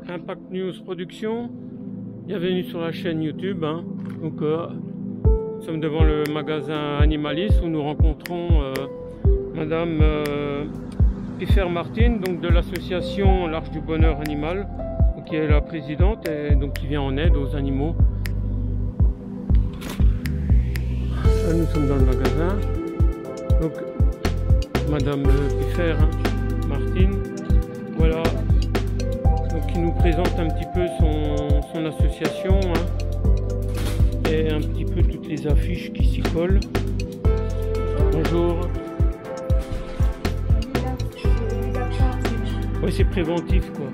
Impact News Production, bienvenue sur la chaîne YouTube. Donc, nous sommes devant le magasin Animalis où nous rencontrons Madame Piffer Martine, donc de l'association L'Arche du Bonheur Animal, qui est la présidente et donc qui vient en aide aux animaux. Là, nous sommes dans le magasin. Donc, Madame Piffer Martine, voilà. Donc, qui nous présente un petit peu son association et un petit peu toutes les affiches qui s'y collent. Bonjour. Oui, c'est préventif quoi.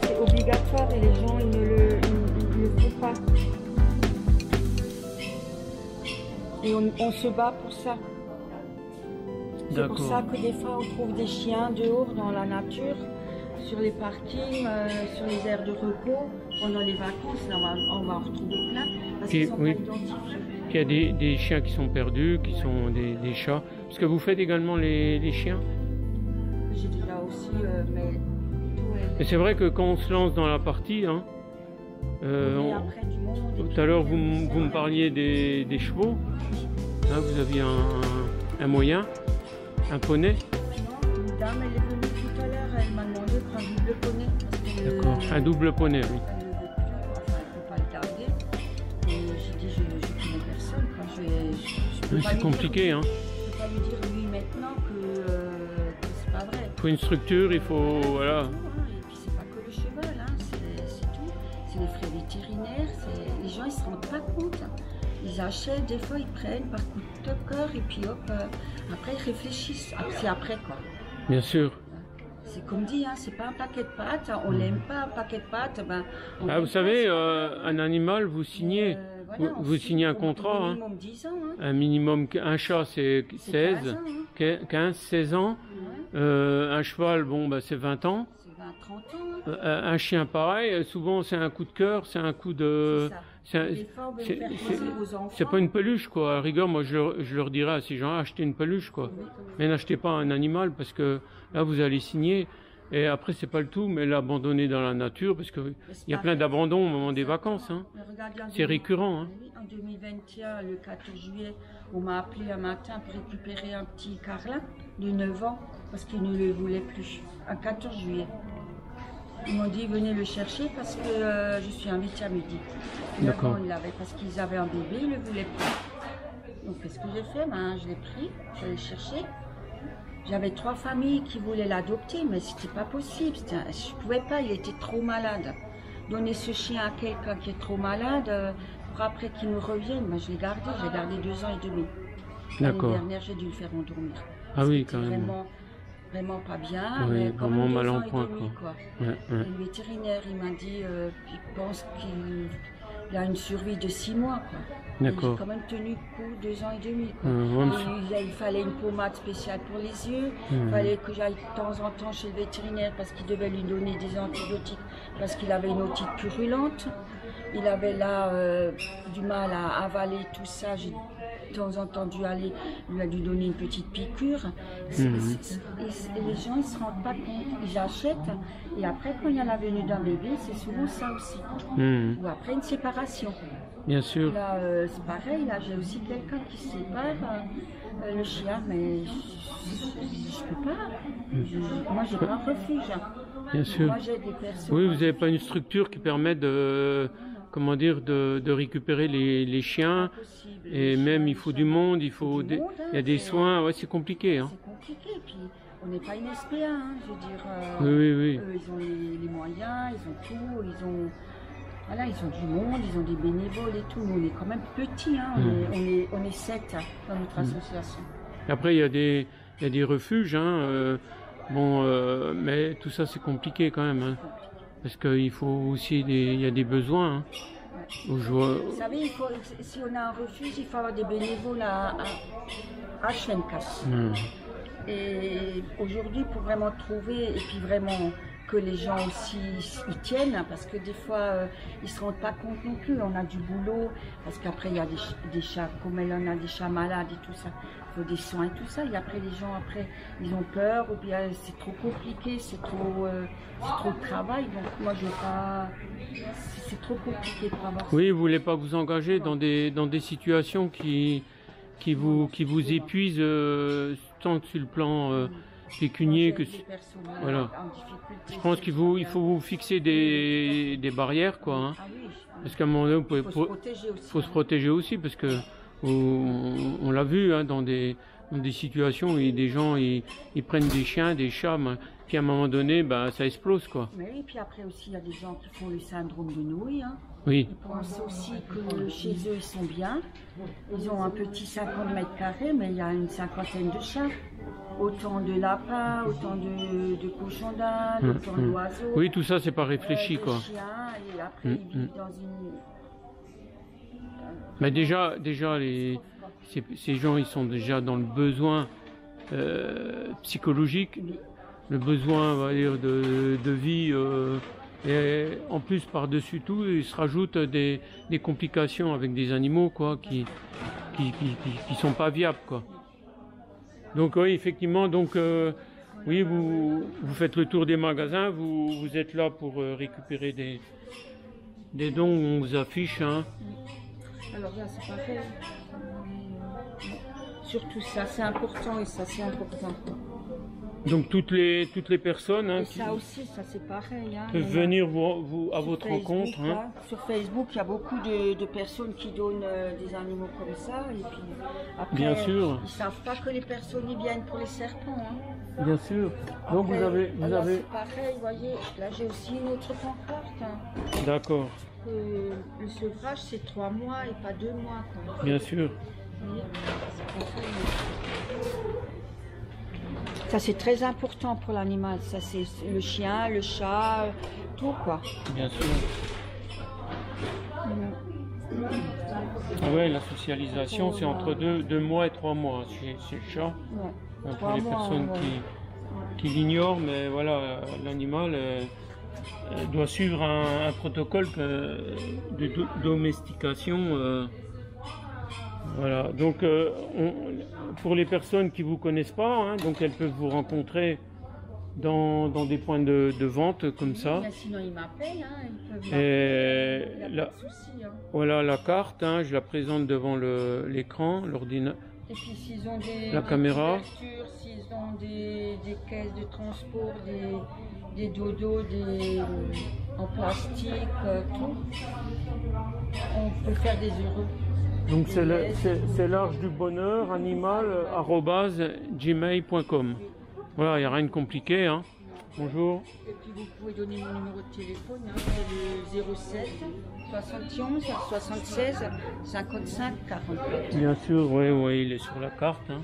C'est obligatoire et les gens ils ne le font pas. Et on se bat pour ça. C'est pour ça que des fois on trouve des chiens dehors dans la nature, sur les parkings, sur les aires de repos, pendant les vacances, là on va en retrouver plein, parce qu'ils sont pas identifiés. Il y a des chiens qui sont perdus, qui sont des chats. Est-ce que vous faites également les chiens? J'ai déjà aussi, mais... Et c'est vrai que quand on se lance dans la partie, tout à l'heure vous me parliez des chevaux, vous aviez un moyen, un poney. Non, une dame elle est venue tout à l'heure, elle m'a demandé pour un double poney. D'accord, un double poney, oui. Oui, c'est compliqué, hein. Je ne peux pas lui dire lui maintenant que c'est pas vrai. Il faut une structure, il faut... Voilà. Et puis c'est pas que le cheval, hein. C'est tout. C'est les frais vétérinaires, les gens ils se rendent pas compte. Ils achètent, des fois ils prennent par coup de cœur et puis hop, après ils réfléchissent. C'est après quoi. Bien sûr. C'est comme dit, hein, c'est pas un paquet de pâtes, on l'aime pas un paquet de pâtes. Ben, vous savez, un animal, vous signez... Voilà, vous signez un contrat, un minimum 10 ans, hein. Un minimum, un chat c'est 16, 15, 16 ans, un cheval bon bah c'est 20 ans, c'est 20, 30 ans, un chien pareil, souvent c'est un coup de cœur, c'est un coup de... C'est pas une peluche quoi, à la rigueur moi je leur dirais à ces gens achetez une peluche quoi, mais n'achetez pas un animal parce que là vous allez signer. Et après, c'est pas le tout, mais l'abandonner dans la nature, parce qu'il y a plein d'abandons au moment des vacances. Hein. C'est récurrent. Hein. En 2021, le 14 juillet, on m'a appelé un matin pour récupérer un petit carlin de 9 ans, parce qu'il ne le voulait plus. Un 14 juillet. Ils m'ont dit, venez le chercher, parce que je suis invitée à midi. D'accord. Parce qu'ils avaient un bébé, ils ne le voulaient plus. Donc, qu'est-ce que j'ai fait? Je l'ai pris, je l'ai cherché. J'avais 3 familles qui voulaient l'adopter, mais c'était pas possible. Je pouvais pas, il était trop malade. Donner ce chien à quelqu'un qui est trop malade, pour après qu'il nous revienne, je l'ai gardé. J'ai gardé 2 ans et demi. D'accord. L'année dernière, j'ai dû le faire endormir. Ah oui, quand même. Vraiment pas bien. Oui, mais vraiment mal en point. Le vétérinaire, il m'a dit, il pense qu'il a une survie de 6 mois. J'ai quand même tenu coup 2 ans et demi. Il fallait une pommade spéciale pour les yeux. Il fallait que j'aille de temps en temps chez le vétérinaire parce qu'il devait lui donner des antibiotiques parce qu'il avait une otite purulente. Il avait là du mal à avaler tout ça. J'ai de temps en temps dû aller lui donner une petite piqûre. Et les gens ils se rendent pas compte. Ils achètent et après quand il y a la venue d'un bébé, c'est souvent ça aussi. Ou après une séparation. Bien sûr. Là, c'est pareil, là j'ai aussi quelqu'un qui sépare le chien, mais je peux pas. Moi j'ai pas un refuge. Bien sûr. Moi j'ai des personnes. Oui, vous n'avez pas une structure qui permet de, comment dire, de récupérer les chiens. Et même il faut du monde, il y a des soins, ouais c'est compliqué. Hein. C'est compliqué, puis on n'est pas une SPA, hein, je veux dire. Oui. Eux, ils ont les moyens, ils ont tout, ils ont du monde, ils ont des bénévoles et tout. Nous, on est quand même petits, hein. On est 7 dans notre association. Après, il y a des refuges, hein, mais tout ça, c'est compliqué quand même. Hein, parce qu'il faut aussi il y a des besoins. Hein, Vous savez, si on a un refuge, il faut avoir des bénévoles à H24. Et aujourd'hui, pour vraiment trouver, et puis vraiment que les gens aussi y tiennent, hein, parce que des fois ils se rendent pas compte non plus. On a du boulot, parce qu'après il y a des chats, comme elle en a des chats malades et tout ça, il faut des soins et tout ça. Et après les gens ils ont peur, ou bien c'est trop compliqué, c'est trop de travail. Donc moi je veux pas, c'est trop compliqué pour avoir. Oui, vous voulez pas vous engager dans des situations qui vous épuisent tant sur le plan pécunier que voilà. Je pense il faut vous fixer des barrières, quoi. Hein. Ah oui. Parce qu'à un moment donné, faut se protéger aussi, parce que on l'a vu, hein, dans des situations où des gens ils prennent des chiens, des chats, puis à un moment donné, bah, ça explose, quoi. Mais oui, puis après aussi il y a des gens qui font le syndrome de Noé. Hein. Oui. Ils pensent aussi que chez eux ils sont bien. Ils ont un petit 50 mètres carrés, mais il y a une cinquantaine de chats. Autant de lapins, autant de cochons d'Inde, autant d'oiseaux. Oui, tout ça, c'est pas réfléchi, quoi. Chiens, et après, ils vivent dans une... Mais déjà ces gens, ils sont déjà dans le besoin psychologique, le besoin, on va dire, de vie. Et en plus, par-dessus tout, il se rajoute des complications avec des animaux, quoi, qui sont pas viables, quoi. Donc oui, effectivement, donc oui, vous faites le tour des magasins, vous êtes là pour récupérer des dons, on vous affiche, hein. Alors là, c'est pareil. Surtout ça, c'est important, et ça, c'est important. Donc toutes les personnes, hein, ça aussi, ça c'est pareil. Hein, peuvent venir à votre rencontre. Hein. Là, sur Facebook, il y a beaucoup de personnes qui donnent des animaux comme ça. Et puis après, bien sûr. Ils ne savent pas que les personnes y viennent pour les serpents. Hein. Bien sûr. Donc après, vous avez... C'est pareil, vous voyez, là j'ai aussi une autre pancarte. Hein. D'accord. Le sevrage c'est 3 mois et pas 2 mois. Quoi. Bien sûr. Ça c'est très important pour l'animal, ça c'est le chien, le chat, tout quoi. Bien sûr. Ouais, la socialisation c'est entre 2 mois et 3 mois chez le chat. Ouais. Pour les personnes qui l'ignorent, mais voilà, l'animal doit suivre un protocole de domestication. Voilà, donc pour les personnes qui ne vous connaissent pas, hein, donc elles peuvent vous rencontrer dans des points de vente comme ça. Sinon ils m'appellent, hein, ils peuvent m'appeler. Il n'y a pas de souci. Hein. Voilà la carte, hein, je la présente devant l'écran, l'ordinateur. Et puis s'ils ont la caméra. S'ils ont des caisses de transport, des dodos, en plastique, tout, on peut faire des euros. Donc c'est l'Arche du Bonheur animal @gmail.com. Voilà, il n'y a rien de compliqué. Hein. Bonjour. Et puis vous pouvez donner mon numéro de téléphone, hein, le 07 71 76 55 44. Bien sûr, oui, il est sur la carte. Hein.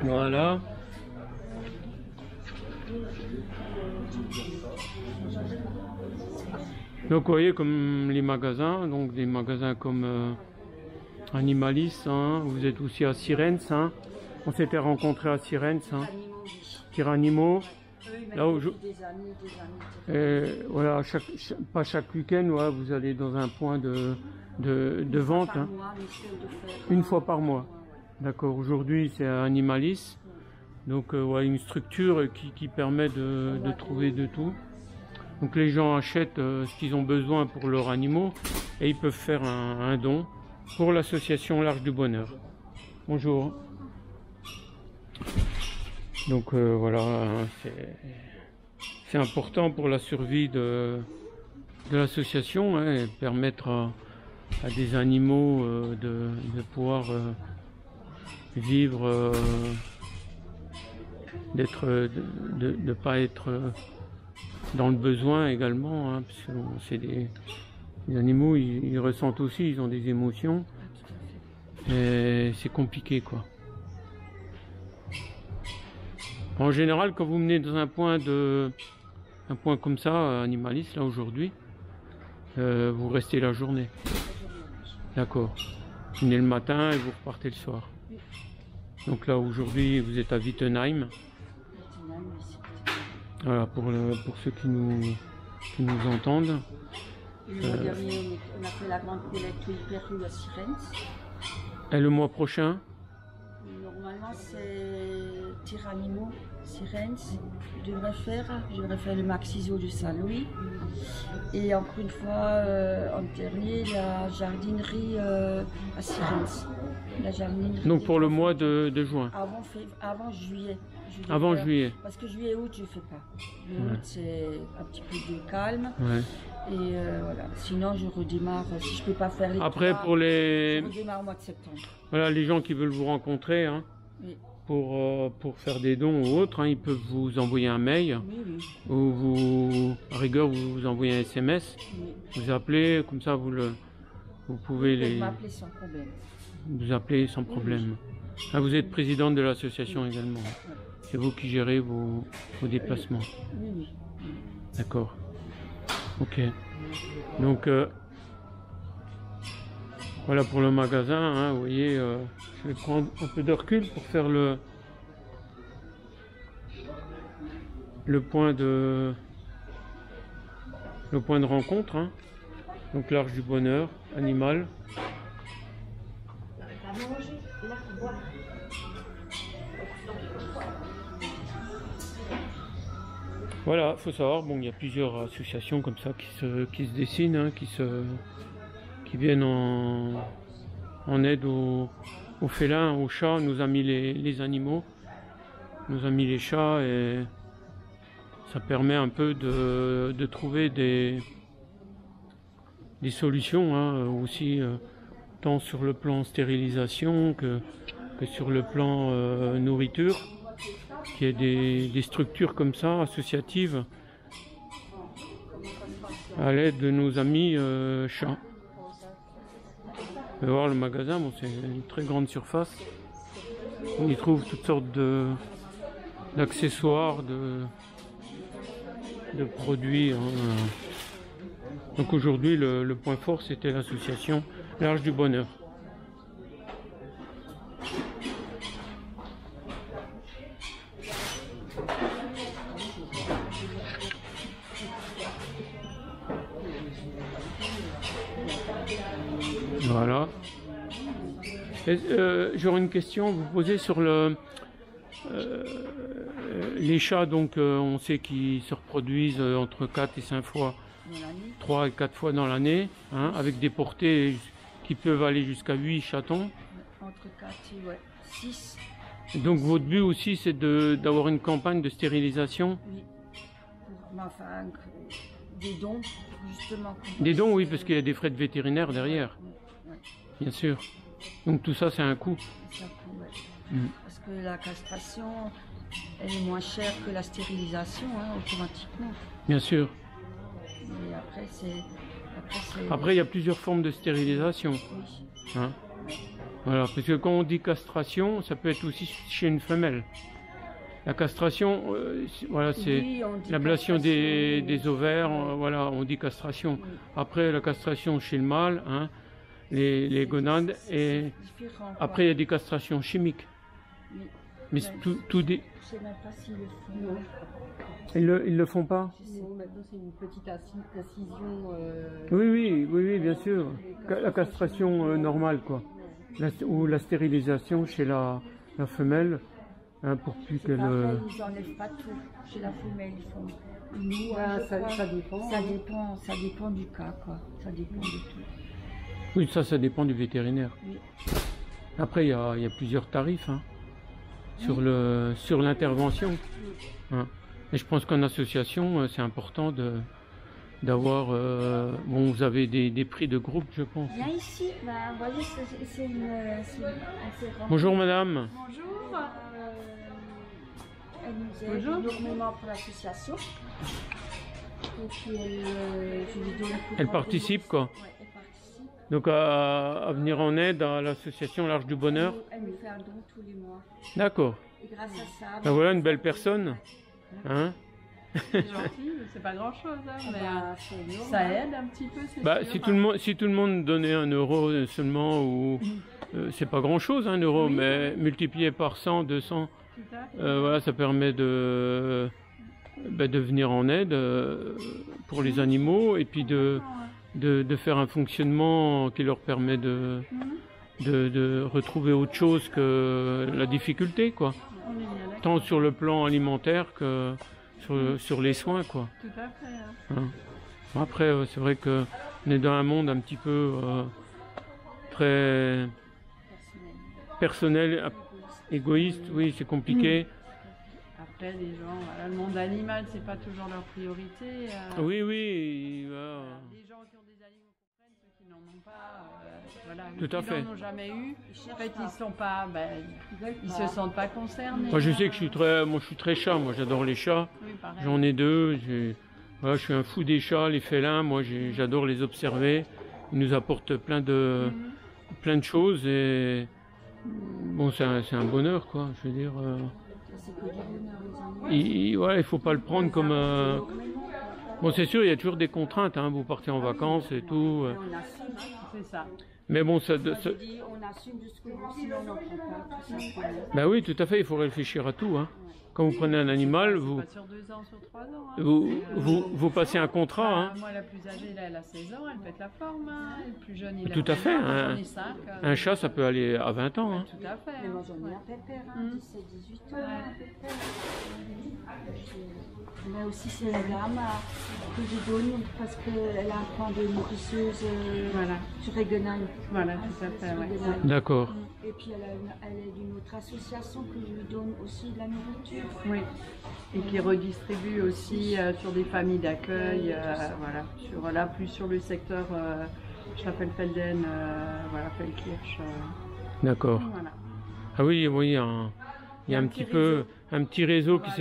Voilà. Donc vous voyez, comme les magasins, donc des magasins comme Animalis, hein, vous êtes aussi à Sirens, hein. On s'était rencontrés à Sirens, hein. Tiranimo. Là où voilà, pas chaque week-end, ouais, vous allez dans un point de vente, hein. Une fois par mois. D'accord, aujourd'hui c'est à Animalis. Donc ouais, une structure qui permet de trouver de tout. Donc les gens achètent ce qu'ils ont besoin pour leurs animaux et ils peuvent faire un don pour l'association l'Arche du Bonheur. Bonjour. Donc voilà, hein, c'est important pour la survie de l'association, hein, et permettre à des animaux de pouvoir vivre, de ne pas être dans le besoin également, hein, parce que c'est des animaux, ils ressentent aussi, ils ont des émotions, et c'est compliqué, quoi. En général, quand vous venez dans un point comme ça, Animalis, là aujourd'hui, vous restez la journée. D'accord. Vous venez le matin et vous repartez le soir. Oui. Donc là, aujourd'hui, vous êtes à Wittenheim. Voilà, pour ceux qui nous entendent. Le mois dernier, on a fait la grande collecte hyper à Sirens. Et le mois prochain? Normalement, c'est Tyranimo, Sirens. Je devrais faire le Maxiso de Saint-Louis. Et encore une fois, en dernier, la jardinerie à Sirens. Donc pour le mois de juin? Avant juillet. Avant juillet. Parce que juillet-août, je ne fais pas. Juillet-août, c'est un petit peu de calme. Ouais. Et voilà. Sinon, je redémarre. Si je ne peux pas faire les après, trois, pour les... je redémarre au mois de septembre. Voilà, les gens qui veulent vous rencontrer, hein, oui. Pour faire des dons ou autres, hein, ils peuvent vous envoyer un mail. Oui, oui. Ou à rigueur, vous envoyez un SMS. Oui. Vous appelez, comme ça, vous pouvez m'appeler sans problème. Vous appelez sans problème. Oui. Ah, vous êtes présidente de l'association également. Oui. C'est vous qui gérez vos déplacements. Oui, oui. D'accord. Ok. Donc, voilà pour le magasin. Hein, vous voyez, je vais prendre un peu de recul pour faire le point de rencontre. Hein. Donc l'Arche du Bonheur, animal. Voilà, faut savoir, bon, il y a plusieurs associations comme ça qui se dessinent, hein, qui viennent en aide aux félins, aux chats, nos amis les animaux, nos amis les chats, et ça permet un peu de trouver des solutions, hein, aussi, tant sur le plan stérilisation que sur le plan nourriture. Qu'il y ait des structures comme ça, associatives, à l'aide de nos amis chats. Vous allez voir le magasin, bon, c'est une très grande surface. On y trouve toutes sortes d'accessoires, de produits. Hein. Donc aujourd'hui, le point fort, c'était l'association l'Arche du Bonheur. Voilà. J'aurais une question à vous poser sur les chats. Donc, on sait qu'ils se reproduisent entre 4 et 5 fois, 3 et 4 fois dans l'année, hein, avec des portées qui peuvent aller jusqu'à 8 chatons. Entre 4 et 6. Donc, votre but aussi, c'est d'avoir une campagne de stérilisation? Oui. Enfin, des dons, justement. Des dons, oui, parce qu'il y a des frais de vétérinaire derrière. Oui. Bien sûr. Donc tout ça, c'est un coût. C'est un coût, ouais. Parce que la castration, elle est moins chère que la stérilisation, hein, automatiquement. Bien sûr. Et après, il y a plusieurs formes de stérilisation. Oui. Hein? Voilà, parce que quand on dit castration, ça peut être aussi chez une femelle. La castration, voilà, c'est l'ablation des ovaires, voilà, on dit castration. Oui. Après, la castration chez le mâle, hein, les gonades, et après il y a des castrations chimiques. Oui. Mais tout des... Je sais même pas s'ils le font. Ils le font pas? Non, maintenant c'est une petite incision. Oui, bien sûr. La castration normale, quoi. Ou la stérilisation chez la femelle, hein, pour plus qu'elle... Ils n'enlèvent pas tout. Chez la femelle, ils font... Nous, ça dépend du cas, quoi. Ça dépend de tout. Oui, ça dépend du vétérinaire. Oui. Après, il y a plusieurs tarifs, hein, sur l'intervention. Oui. Hein. Et je pense qu'en association, c'est important d'avoir... bon, vous avez des prix de groupe, je pense. Bien ici, vous voyez, c'est une... Bonjour madame. Bonjour. Elle nous aide énormément pour l'association. Et puis elle participe, quoi. Ouais, elle participe. Donc à venir en aide à l'association l'Arche du Bonheur. Elle nous fait un don tous les mois. D'accord. Et grâce à ça... Ben voilà une belle personne. Hein? C'est gentil, c'est pas grand-chose, hein, mais ça aide un petit peu, c'est sûr. Si tout le monde donnait 1 euro seulement, ou c'est pas grand-chose, 1 euro, oui, mais multiplié par 100, 200, voilà, ça permet de venir en aide pour les animaux, et puis de faire un fonctionnement qui leur permet de retrouver autre chose que la difficulté, quoi. Tant sur le plan alimentaire que sur les soins, quoi. Tout à fait. Hein. Après, c'est vrai qu'on est dans un monde un petit peu très personnel, égoïste, oui, c'est compliqué. Après, les gens, voilà, le monde animal, c'est pas toujours leur priorité. Oui. Les gens qui ont des animaux comprennent, ceux qui n'en ont pas, voilà, tout à fait. Ils n'en ont jamais eu. En fait, ils sont pas, ils se sentent pas concernés. Moi, je sais que je suis très chat. Moi, j'adore les chats. Oui, j'en ai 2. Voilà, je suis un fou des chats, les félins. Moi, j'adore les observer. Ils nous apportent plein de choses, et bon, c'est un bonheur, quoi. Je veux dire. Il faut pas le prendre comme bon, c'est sûr, il y a toujours des contraintes, hein, vous partez en vacances et tout. C'est ça. Mais bon, on assume jusqu'au bout, sinon on n'en prend pas. Ben oui, tout à fait, il faut réfléchir à tout, hein. Quand vous prenez un animal, vous... Pas sur 2 ans, sur 3 ans. Hein, vous passez un contrat. Hein. Moi, la plus âgée, là, elle a 16 ans, elle pète la forme. Hein. Le plus jeune, il a tout à fait. Un chat, ça peut aller à 20 ans. Hein. Tout à fait. Mais moi, j'en ai un pépère, 17-18 ans. Mais aussi, c'est la gamme que je donne parce qu'elle a un point de nourrisseuse régionale. Voilà, tout à fait. Ouais. D'accord. Et puis elle est d'une autre association que je lui donne aussi de la nourriture. Oui, et qui redistribue aussi sur des familles d'accueil, voilà, plus sur le secteur Staffelfelden, Feldkirch. D'accord. Voilà. Ah oui, il y a un petit réseau qui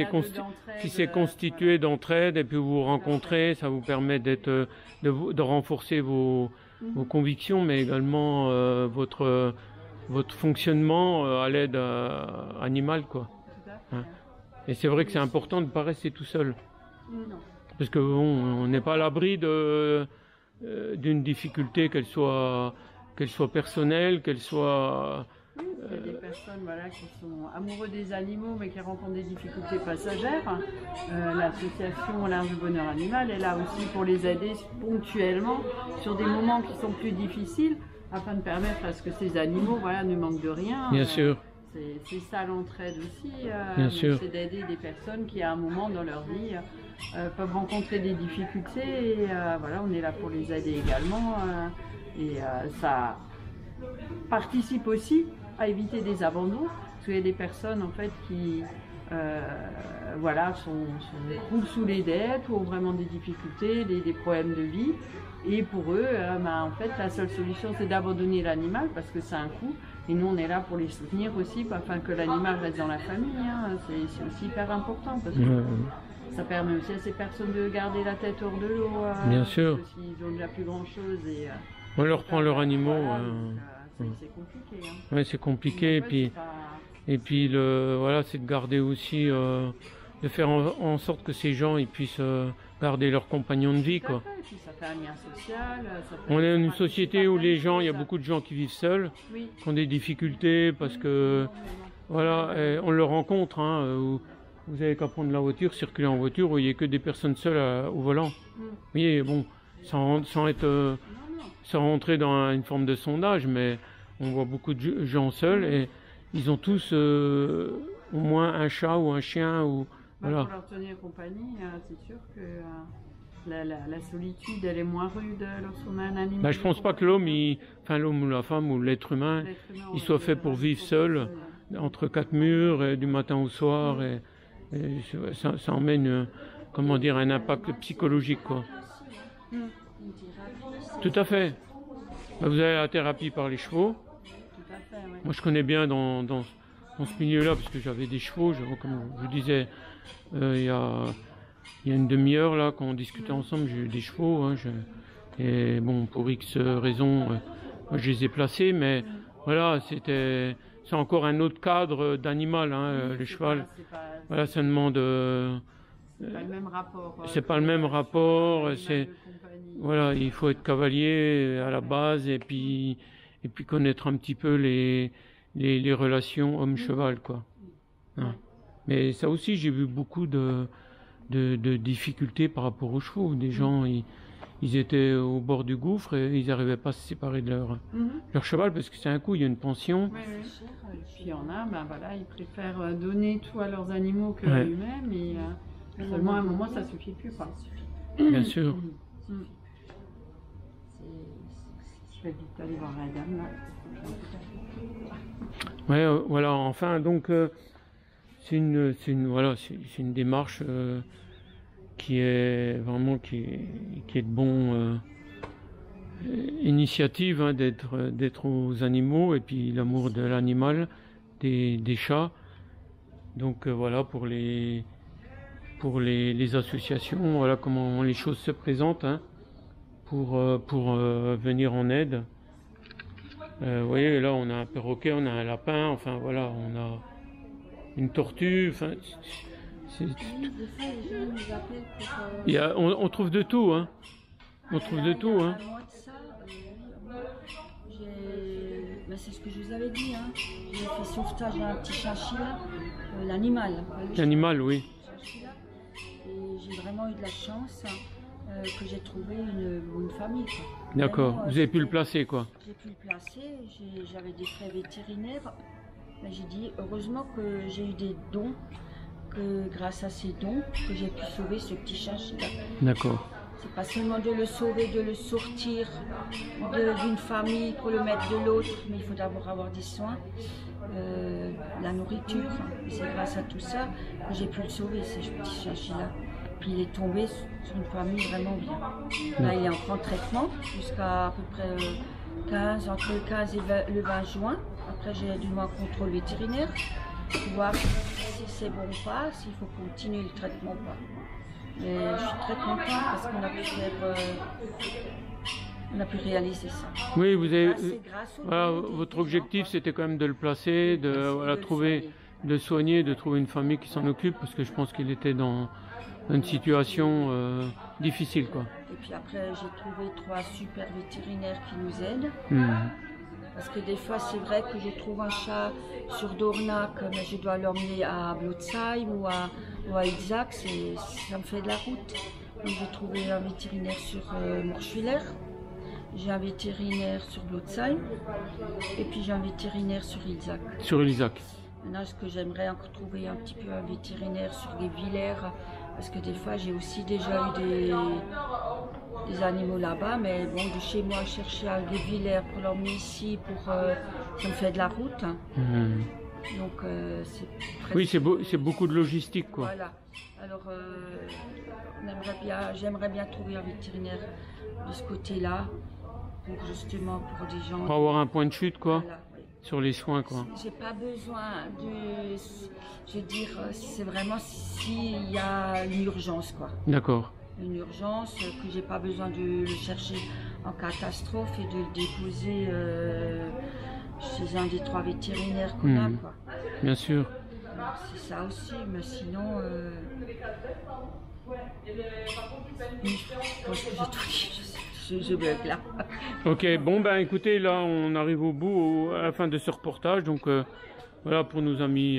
s'est constitué d'entraide, et puis vous vous rencontrez, ça vous permet de renforcer vos convictions, mais également votre fonctionnement à l'aide animale, quoi. Hein. Et c'est vrai que c'est important de ne pas rester tout seul. Non. Parce que on n'est pas à l'abri d'une difficulté, qu'elle soit personnelle, qu'elle soit... Oui, il y a des personnes qui sont amoureux des animaux mais qui rencontrent des difficultés passagères. L'association L'Arche du Bonheur Animal est là aussi pour les aider ponctuellement sur des moments qui sont plus difficiles, afin de permettre à ce que ces animaux ne manquent de rien. Bien sûr. C'est ça l'entraide aussi. Bien sûr. C'est d'aider des personnes qui à un moment dans leur vie peuvent rencontrer des difficultés, et on est là pour les aider également. Et ça participe aussi à éviter des abandons, parce qu'il y a des personnes en fait qui croulent sous les dettes ou ont vraiment des difficultés, des problèmes de vie, et pour eux en fait la seule solution c'est d'abandonner l'animal parce que c'est un coût, et nous on est là pour les soutenir aussi afin que l'animal reste dans la famille, hein. C'est aussi hyper important parce que ça permet aussi à ces personnes de garder la tête hors de l'eau, bien sûr, parce qu'ils ont déjà plus grand chose et on leur prend leurs animaux. C'est compliqué. Hein. Oui, c'est compliqué. Et puis c'est de garder aussi, de faire en sorte que ces gens ils puissent garder leurs compagnons de vie, quoi. Et puis ça fait un lien social. On est dans une société où il y a beaucoup de gens qui vivent seuls, qui ont des difficultés parce que on le rencontre. Hein, où vous n'avez qu'à prendre la voiture, circuler en voiture, où il n'y a que des personnes seules au volant. Oui, bon, sans rentrer dans une forme de sondage, mais on voit beaucoup de gens seuls et ils ont tous au moins un chat ou un chien. Pour leur tenir compagnie, c'est sûr que la solitude elle est moins rude lorsqu'on a un animal. Je pense pas que l'homme ou la femme ou l'être humain, il soit fait pour vivre seul entre 4 murs et du matin au soir, et ça emmène un impact psychologique, quoi. Tout à fait. Vous avez la thérapie par les chevaux. Tout à fait, oui. Moi je connais bien dans ce milieu-là parce que j'avais des chevaux, comme je disais il y a une demi-heure là quand on discutait ensemble, j'ai eu des chevaux, hein, et bon, pour X raisons moi, je les ai placés, mais c'est encore un autre cadre d'animal, hein, le cheval. Ça demande C'est pas le même rapport. C'est pas le même rapport. Voilà, il faut être cavalier à la base et puis connaître un petit peu les relations homme-cheval, quoi. Hein. Mais ça aussi, j'ai vu beaucoup de difficultés par rapport aux chevaux. Des gens, ils étaient au bord du gouffre et ils n'arrivaient pas à se séparer de leur cheval parce que c'est un coup, il y a une pension. Oui. Et puis il y en a, ben voilà, ils préfèrent donner tout à leurs animaux que eux-mêmes. Et seulement à un moment, ça suffit plus, quoi. Bien sûr. Je vais vite aller voir la dame là. Ouais, voilà. Enfin, donc c'est une démarche qui est vraiment qui est de bon initiative, hein, d'être aux animaux et puis l'amour de l'animal, des chats. Donc voilà pour les associations, voilà comment les choses se présentent, hein, pour venir en aide. Vous voyez, là on a un perroquet, on a un lapin, enfin voilà, on a une tortue, enfin on trouve de tout, hein. On trouve de tout, hein. C'est ce que je vous avais dit, hein. J'ai fait sauvetage d'un petit chinchilla, l'animal. L'animal, oui. Et j'ai vraiment eu de la chance que j'ai trouvé une famille. D'accord, vous avez pu le placer, quoi. J'ai pu le placer, j'avais des frais vétérinaires. Mais j'ai dit, heureusement que j'ai eu des dons, que grâce à ces dons, que j'ai pu sauver ce petit chinchilla. D'accord. C'est pas seulement de le sauver, de le sortir d'une famille pour le mettre de l'autre, mais il faut d'abord avoir des soins, la nourriture. C'est grâce à tout ça que j'ai pu le sauver, ce petit chinchilla. Puis il est tombé sur une famille vraiment bien. Là, il est en grand traitement jusqu'à peu près entre le 15 et le 20 juin. Après, j'ai dû un contrôle vétérinaire pour voir si c'est bon ou pas, s'il faut continuer le traitement ou pas. Mais je suis très contente parce qu'on a pu on a pu réaliser ça. Oui, vous avez. Voilà, votre objectif, c'était quand même de le placer, de soigner, de trouver une famille qui s'en occupe, parce que je pense qu'il était dans une situation difficile, quoi. Et puis après, j'ai trouvé 3 super vétérinaires qui nous aident. Parce que des fois, c'est vrai que je trouve un chat sur Dornac, mais je dois l'emmener à Blotzheim ou à Isaac, ça me fait de la route. Donc j'ai trouvé un vétérinaire sur Morschwiller, j'ai un vétérinaire sur Blotzheim, et puis j'ai un vétérinaire sur Isaac. Sur Isaac. Maintenant, ce que j'aimerais encore trouver un petit peu un vétérinaire sur Guebwiller, parce que des fois, j'ai aussi déjà eu des animaux là-bas, mais bon, de chez moi, chercher à Guebwiller pour l'emmener ici, ça me fait de la route. Donc, c'est presque... Oui, c'est beaucoup de logistique, quoi. Voilà. Alors, j'aimerais bien trouver un vétérinaire de ce côté-là, justement pour des gens... Pour avoir un point de chute, quoi. Voilà. Sur les soins, quoi. J'ai pas besoin de... Je veux dire, c'est vraiment s'il y a une urgence, quoi. D'accord. Une urgence, que j'ai pas besoin de le chercher en catastrophe et de le déposer chez un des 3 vétérinaires qu'on a, quoi. Bien sûr. C'est ça aussi, mais sinon... Je pense que j'ai tout dit. Je bug là. Ok, bon ben écoutez, là on arrive au bout, à la fin de ce reportage, donc voilà pour nos amis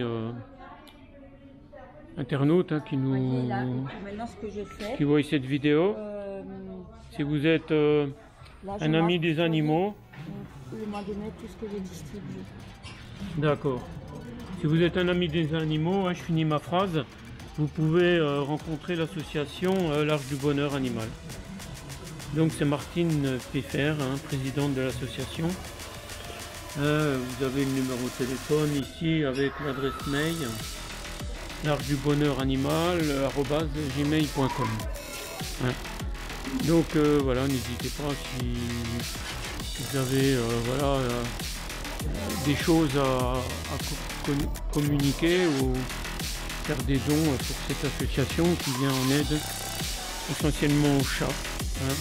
internautes, hein, qui nous maintenant, ce que je fais, qui voient cette vidéo. Si vous êtes un ami des animaux, le mois de mai, tout ce que j'ai distribué. D'accord. Si vous êtes un ami des animaux, hein, je finis ma phrase, vous pouvez rencontrer l'association l'Arche du Bonheur Animal. Donc c'est Martine Pfeffer, hein, présidente de l'association. Vous avez le numéro de téléphone ici avec l'adresse mail l'archedubonheuranimal@gmail.com. Hein. Donc voilà, n'hésitez pas si vous avez des choses à communiquer ou faire des dons pour cette association qui vient en aide essentiellement aux chats. Hein,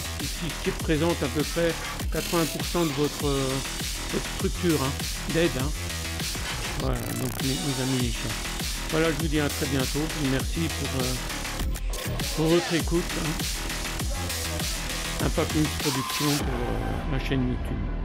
qui représente à peu près 80% de votre structure, hein, d'aide. Hein. Voilà, donc mes amis les chiens. Voilà, je vous dis à très bientôt. Merci pour votre écoute. Hein. Impact Mix Production pour la chaîne YouTube.